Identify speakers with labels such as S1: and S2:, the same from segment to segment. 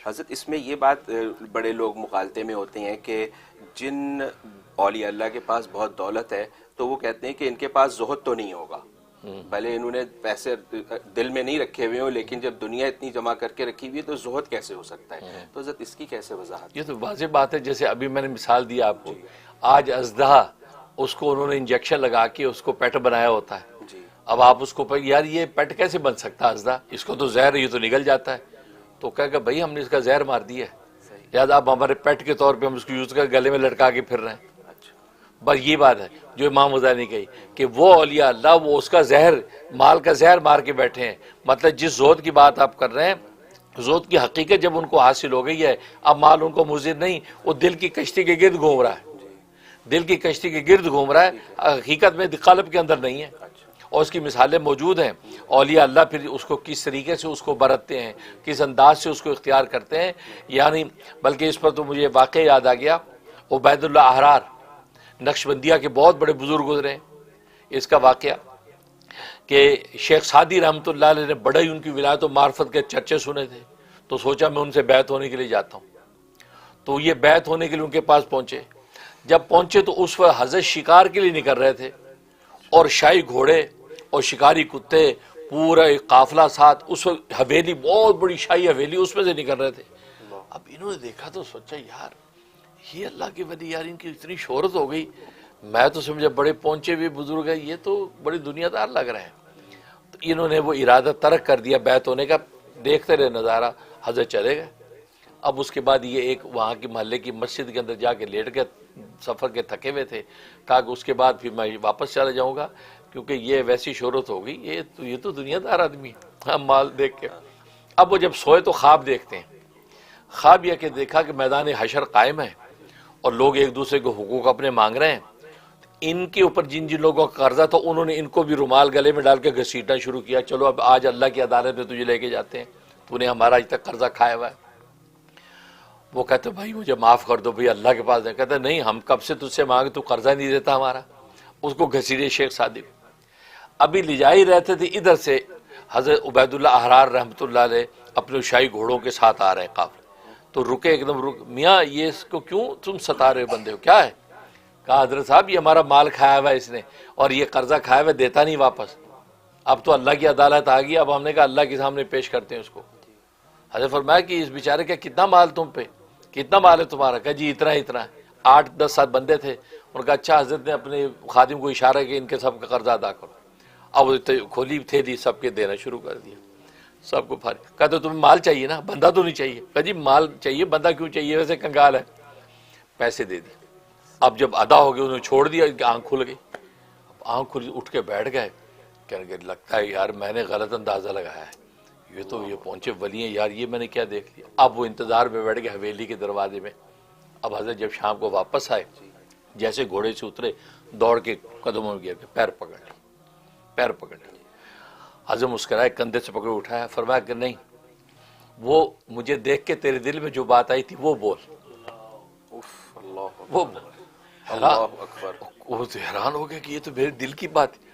S1: حضرت اس میں یہ بات بڑے لوگ مغالطے میں ہوتے ہیں کہ جن اولیاء اللہ کے پاس بہت دولت ہے تو وہ کہتے ہیں کہ ان کے پاس زہد تو نہیں ہوگا، بھلے انہوں نے پیسے دل میں نہیں رکھے ہوئے ہوں، لیکن جب دنیا اتنی جمع کر کے رکھی ہوئی ہے تو زہد کیسے ہو سکتا ہے؟ تو حضرت اس کی کیسے وضاحت؟
S2: یہ تو واضح بات ہے، جیسے ابھی میں نے مثال دی آپ کو، آج اژدہا اس کو انہوں نے انجیکشن لگا کے اس کو پیٹ بنایا ہوتا ہے۔
S1: جی
S2: اب آپ اس کو یار یہ پیٹ کیسے بن سکتا ہے اژدہا، اس کو تو زہر یہ تو نگل جاتا ہے، تو کہا کہ بھائی ہم نے اس کا زہر مار دیا ہے، لہٰذا اب ہمارے پیٹ کے طور پہ ہم اس کو یوز کر گلے میں لٹکا کے پھر رہے ہیں۔
S1: اچھا،
S2: بس یہ بات ہے جو امام غزالی نے کہی کہ وہ اولیاء اللہ وہ اس کا زہر، مال کا زہر مار کے بیٹھے ہیں۔ مطلب جس زہد کی بات آپ کر رہے ہیں، زہد کی حقیقت جب ان کو حاصل ہو گئی ہے، اب مال ان کو مضر نہیں، وہ دل کی کشتی کے گرد گھوم رہا ہے، دل کی کشتی کے گرد گھوم رہا ہے، حقیقت میں قلب کے اندر نہیں ہے۔ اور اس کی مثالیں موجود ہیں، اولیاء اللہ پھر اس کو کس طریقے سے اس کو برتتے ہیں، کس انداز سے اس کو اختیار کرتے ہیں، یعنی بلکہ اس پر تو مجھے واقعہ یاد آ گیا، عبید اللہ احرار نقشبندیہ کے بہت بڑے بزرگ گزرے ہیں۔ اس کا واقعہ کہ شیخ سعدی رحمۃ اللہ علیہ نے بڑے ہی ان کی ولایت و معرفت کے چرچے سنے تھے، تو سوچا میں ان سے بیعت ہونے کے لیے جاتا ہوں، تو یہ بیعت ہونے کے لیے ان کے پاس پہنچے۔ جب پہنچے تو اس وقت حضرت شکار کے لیے نکل رہے تھے، اور شاہی گھوڑے اور شکاری کتے پورا ایک قافلہ ساتھ، اس وقت حویلی بہت بڑی شاہی حویلی اس میں سے نکل رہے تھے۔ اب انہوں نے دیکھا تو سوچا یار یہ اللہ کے ولی، یار ان کی اتنی شہرت ہو گئی، میں تو سمجھا بڑے پہنچے ہوئے بزرگ ہیں، یہ تو بڑی دنیا دار لگ رہے ہیں۔ تو انہوں نے وہ ارادہ ترک کر دیا بیعت ہونے کا، دیکھتے رہے نظارہ، حضرت چلے گئے۔ اب اس کے بعد یہ ایک وہاں کی محلے کی مسجد کے اندر جا کے لیٹ گئے، سفر کے تھکے ہوئے تھے، کہا کہ اس کے بعد پھر میں واپس چلا جاؤں گا، کیونکہ یہ ویسی شہرت ہو گئی، یہ تو دنیا دار آدمی ہے، مال دیکھ کے۔ اب وہ جب سوئے تو خواب دیکھتے ہیں، خواب یہ کہ دیکھا کہ میدان حشر قائم ہے اور لوگ ایک دوسرے کو حقوق اپنے مانگ رہے ہیں، ان کے اوپر جن جن لوگوں کا قرضہ تھا انہوں نے ان کو بھی رومال گلے میں ڈال کے گھسیٹنا شروع کیا، چلو اب آج اللہ کی عدالت میں تجھے لے کے جاتے ہیں، تو نے ہمارا آج تک قرضہ کھایا ہوا ہے۔ وہ کہتے بھائی مجھے معاف کر دو، بھائی اللہ کے پاس ہے۔ کہتے نہیں ہم کب سے تجھ سے مانگے، تو قرضہ نہیں دیتا ہمارا۔ اس کو گھسیٹے شیخ سعدی، ابھی لے جا ہی رہتے تھے، ادھر سے حضرت عبید اللہ احرار رحمۃ اللہ علیہ اپنے شاہی گھوڑوں کے ساتھ آ رہے ہیں قافلے، تو رکے ایک دم، میاں یہ اس کو کیوں تم ستا رہے بندے ہو، کیا ہے؟ کہا حضرت صاحب یہ ہمارا مال کھایا ہوا ہے اس نے، اور یہ قرضہ کھایا ہوا دیتا نہیں واپس، اب تو اللہ کی عدالت آ گئی، اب ہم نے کہا اللہ کے سامنے پیش کرتے ہیں اس کو۔ حضرت فرمایا کہ اس بیچارے کا کتنا مال تم پہ، کتنا مال ہے تمہارا؟ کہا جی اتنا اتنا ہے، 8-10 بندے تھے، ان کا اچھا حضرت نے اپنے خادم کو اشارہ کہ ان کے سب کا قرضہ ادا کرو۔ اب کھولی تھیلی سب کے دینا شروع کر دیا، سب کو پھاری۔ کہا تمہیں مال چاہیے نا، بندہ تو نہیں چاہیے؟ کہا جی مال چاہیے، بندہ کیوں چاہیے، ویسے کنگال ہے۔ پیسے دے دی، اب جب ادا ہو گئے انہوں نے چھوڑ دیا، ان کی آنکھ کھل گئی، آنکھ کھل اٹھ کے بیٹھ گئے، کہنے لگے لگتا ہے یار میں نے غلط اندازہ لگایا ہے، یہ پہنچے ولی ہیں یار، یہ میں نے کیا دیکھ لیا۔ اب وہ انتظار میں بیٹھ گئے حویلی کے دروازے میں۔ اب حضرت جب شام کو واپس آئے، جیسے گھوڑے سے اترے، دوڑ کے قدموں میں گر کے پیر پکڑ لی، پیر پکڑ لی۔ حضرت مسکرائے، کندھے سے پکڑ اٹھایا، فرمایا کہ نہیں، وہ مجھے دیکھ کے تیرے دل میں جو بات آئی تھی وہ بول، وہ بول۔ وہ تو حیران ہو گیا کہ یہ تو میرے دل کی بات ہے۔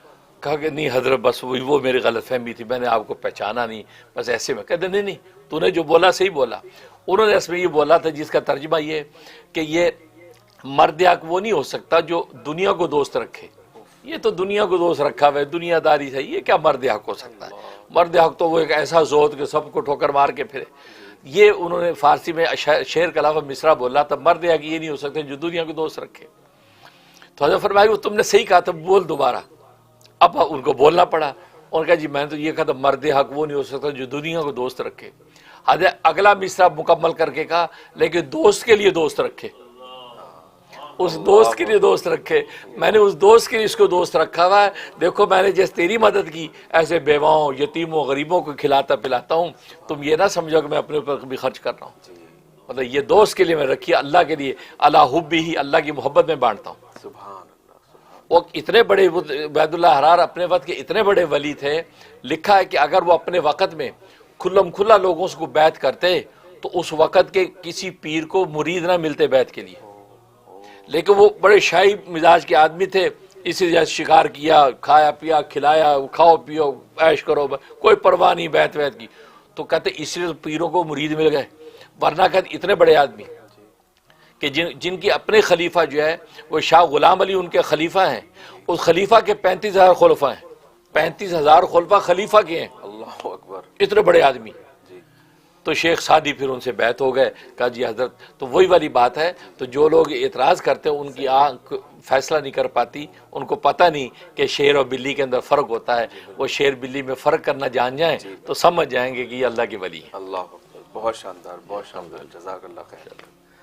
S2: کہا کہ نہیں حضرت بس وہ میری غلط فہمی تھی، میں نے آپ کو پہچانا نہیں، بس ایسے میں۔ کہتے نہیں نہیں تو نے جو بولا صحیح بولا۔ انہوں نے اس میں یہ بولا تھا جس کا ترجمہ یہ کہ یہ مرد حق وہ نہیں ہو سکتا جو دنیا کو دوست رکھے، یہ تو دنیا کو دوست رکھا ہوا ہے، دنیا داری سے، یہ کیا مرد حق ہو سکتا ہے؟ مرد حق تو وہ ایک ایسا زہد کہ سب کو ٹھوکر مار کے پھرے۔ یہ انہوں نے فارسی میں شعر کے علاوہ مصرع بولا تھا، مرد حق یہ نہیں ہو سکتے جو دنیا کو دوست رکھے۔ تو حضرت فرمایا وہ تم نے صحیح کہا تھا، بول دوبارہ۔ اب ان کو بولنا پڑا، انہوں نے کہا جی میں نے تو یہ کہا تھا مرد حق وہ نہیں ہو سکتا جو دنیا کو دوست رکھے۔ حضرت اگلا مصرع مکمل کر کے کہا لیکن دوست کے لیے دوست رکھے، اس دوست کے لیے دوست رکھے، میں نے اس دوست کے لیے اس کو دوست رکھا ہوا ہے، دیکھو میں نے جیسے تیری مدد کی ایسے بیواؤں یتیموں غریبوں کو کھلاتا پلاتا ہوں، تم یہ نہ سمجھو کہ میں اپنے اوپر بھی خرچ کر رہا ہوں، مطلب یہ دوست کے لیے میں رکھی، اللہ کے لیے، اللہ حب ہی، اللہ کی محبت میں بانٹتا ہوں۔
S1: سبحان اللہ۔
S2: وہ اتنے بڑے عبید اللہ احرار اپنے وقت کے اتنے بڑے ولی تھے، لکھا ہے کہ اگر وہ اپنے وقت میں کھلم کھلا لوگوں سے کو بیعت کرتے تو اس وقت کے کسی پیر کو مرید نہ ملتے بیعت کے لیے، لیکن وہ بڑے شاہی مزاج کے آدمی تھے، اسی وجہ سے شکار کیا، کھایا پیا کھلایا، کھاؤ پیو عیش کرو، کوئی پرواہ نہیں بیعت ویت کی۔ تو کہتے اس لیے پیروں کو مرید مل گئے، ورنہ کہ اتنے بڑے آدمی کہ جن کی اپنے خلیفہ جو ہے وہ شاہ غلام علی ان کے خلیفہ ہیں، اس خلیفہ کے 35,000 خلفاء ہیں، 35,000 خلفاء خلیفہ کے ہیں،
S1: اللہ اکبر،
S2: اتنے بڑے آدمی۔
S1: جی
S2: تو شیخ سعدی پھر ان سے بیعت ہو گئے، کہا جی حضرت، تو وہی والی بات ہے، تو جو لوگ اعتراض کرتے ہیں ان کی آنکھ فیصلہ نہیں کر پاتی، ان کو پتہ نہیں کہ شیر اور بلی کے اندر فرق ہوتا ہے، وہ شیر بلی میں فرق کرنا جان جائیں تو سمجھ جائیں گے کہ یہ اللہ کے ولی ہیں۔
S1: اللہ اکبر، بہت شاندار، بہت شاندار، جزاک اللہ خیر۔